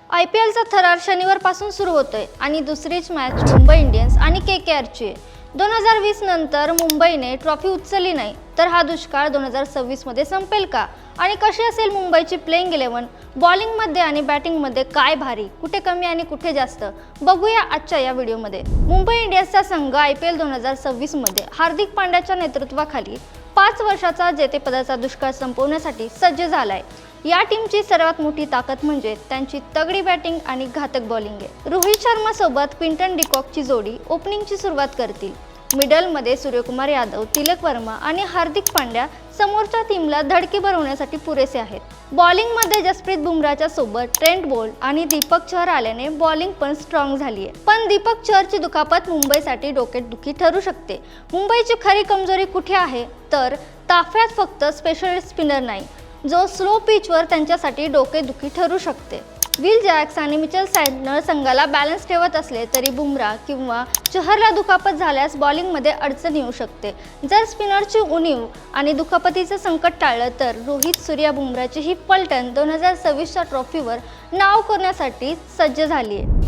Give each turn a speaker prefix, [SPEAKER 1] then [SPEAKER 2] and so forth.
[SPEAKER 1] IPLचा थरार शनिवारपासून सुरू होतोय आणि दुसरीच मॅच मुंबई इंडियन्स आणि KKRची आहे। 2020 नंतर मुंबईने ट्रॉफी उचलली नाही तर हा दुष्काळ 2026 मध्ये संपेल का आणि कशी असेल मुंबईची प्लेइंग 11? बॉलिंगमध्ये आणि बॅटिंगमध्ये काय भारी, कुठे कमी आणि कुठे जास्त, बघूया आजच्या या व्हिडिओमध्ये। मुंबई इंडियन्सचा संघ IPL 2026 मध्ये हार्दिक पांड्याच्या नेतृत्वाखाली 5 वर्षाचा जेतेपदाचा दुष्काळ संपवण्यासाठी सज्ज झालाय। या टीमची सर्वात मोठी ताकद म्हणजे त्यांची तगडी बॅटिंग आणि घातक बॉलिंग आहे। रोहित शर्मा सोबत क्विंटन डिकॉकची जोडी ओपनिंगची सुरुवात करतील। मिडलमध्ये सूर्यकुमार यादव, तिलक वर्मा आणि हार्दिक पांड्या समोरच्या टीमला धडकी भरवण्यासाठी पुरेसे आहेत। बॉलिंगमध्ये जसप्रीत बुमराहच्या सोबत ट्रेंट बोल्ट आणि दीपक चहर आल्याने बॉलिंग पण स्ट्रॉंग झाली आहे। पण दीपक चहरची दुखापत मुंबईसाठी डोकेदुखी ठरू शकते। मुंबईची खरी कमजोरी कुठे आहे तर ताफ्यात फक्त स्पेशलिस्ट स्पिनर नाही, जो स्लो पिचवर त्यांच्यासाठी डोकेदुखी ठरू शकते। विल जॅक्स आणि मिचेल सँटनर संघाला बॅलन्स ठेवत असले तरी बुमराह किंवा चहरला दुखापत झाल्यास बॉलिंगमध्ये अडचण येऊ शकते। जर स्पिनरची उणीव आणि दुखापतीचं संकट टाळलं तर रोहित, सूर्या, बुमराहची ही पलटण 2026च्या ट्रॉफीवर नाव करण्यासाठी सज्ज झाली आहे।